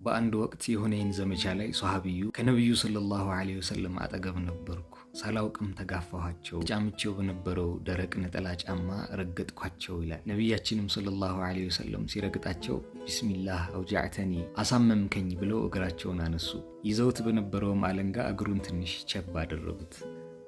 በአንድ ወቅት የሁነይን ዘመቻ ላይ ሷሃቢዩ ከነብዩ ሰለላሁ ዐለይሂ ወሰለም አጠገብ ነበርኩ። ሳላውቅም ተጋፋኋቸው። ጫምቼው በነበረው ደረቅ ነጠላ ጫማ ረገጥኳቸው ይላል። ነቢያችንም ሰለላሁ ዐለይሂ ወሰለም ሲረግጣቸው ቢስሚላህ አውጃዕተኒ አሳመምከኝ ብለው እግራቸውን አነሱ። ይዘውት በነበረውም አለንጋ እግሩን ትንሽ ቸብ አደረጉት።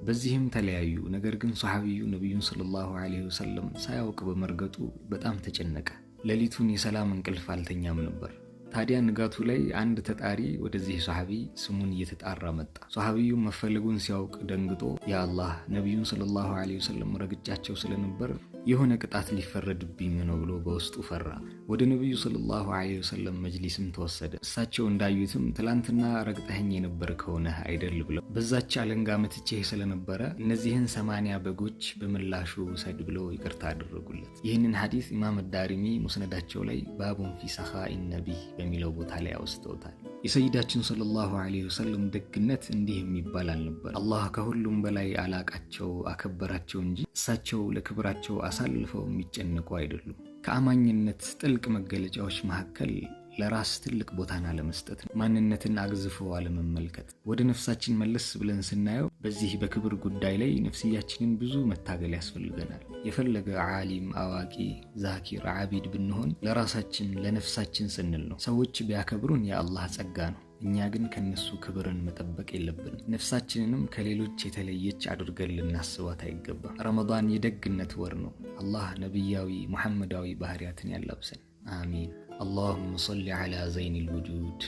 በዚህም ተለያዩ። ነገር ግን ሷሃቢዩ ነብዩን ሰለላሁ ዐለይሂ ወሰለም ሳያውቅ በመርገጡ በጣም ተጨነቀ። ሌሊቱን የሰላም እንቅልፍ አልተኛም ነበር። ታዲያ ንጋቱ ላይ አንድ ተጣሪ ወደዚህ ሷሃቢ ስሙን እየተጣራ መጣ። ሷሃቢዩ መፈለጉን ሲያውቅ ደንግጦ ያ አላህ ነብዩን ሰለላሁ ዐለይሂ ወሰለም ረግጫቸው ስለነበር የሆነ ቅጣት ሊፈረድብኝ ነው ብሎ በውስጡ ፈራ። ወደ ነብዩ ሰለላሁ ዐለይሂ ወሰለም መጅሊስም ተወሰደ። እሳቸው እንዳዩትም ትላንትና ረግጠኸኝ የነበርከው ነህ አይደል ብለው በዛች አለንጋ መትቼህ ስለነበረ እነዚህን 80 በጎች በምላሹ ውሰድ ብለው ይቅርታ አደረጉለት። ይህንን ሐዲስ ኢማም አዳሪሚ ሙስነዳቸው ላይ ባቡን ፊ ሰኻኢን ነቢይ በሚለው ቦታ ላይ አውስተውታል። የሰይዳችን ሰለላሁ ዐለይሂ ወሰለም ደግነት እንዲህ የሚባል አልነበር። አላህ ከሁሉም በላይ አላቃቸው አከበራቸው እንጂ እሳቸው ለክብራቸው አሳልፈው የሚጨነቁ አይደሉም። ከአማኝነት ጥልቅ መገለጫዎች መካከል ለራስ ትልቅ ቦታን አለመስጠት፣ ማንነትን አግዝፎ አለመመልከት። ወደ ነፍሳችን መለስ ብለን ስናየው በዚህ በክብር ጉዳይ ላይ ነፍስያችንን ብዙ መታገል ያስፈልገናል። የፈለገ ዓሊም፣ አዋቂ፣ ዛኪር፣ ዓቢድ ብንሆን ለራሳችን ለነፍሳችን ስንል ነው። ሰዎች ቢያከብሩን የአላህ ጸጋ ነው። እኛ ግን ከነሱ ክብርን መጠበቅ የለብንም። ነፍሳችንንም ከሌሎች የተለየች አድርገን ልናስባት አይገባም። ረመዳን የደግነት ወር ነው። አላህ ነቢያዊ ሙሐመዳዊ ባህሪያትን ያላብሰን። አሚን። اللهم صل على زين الوجود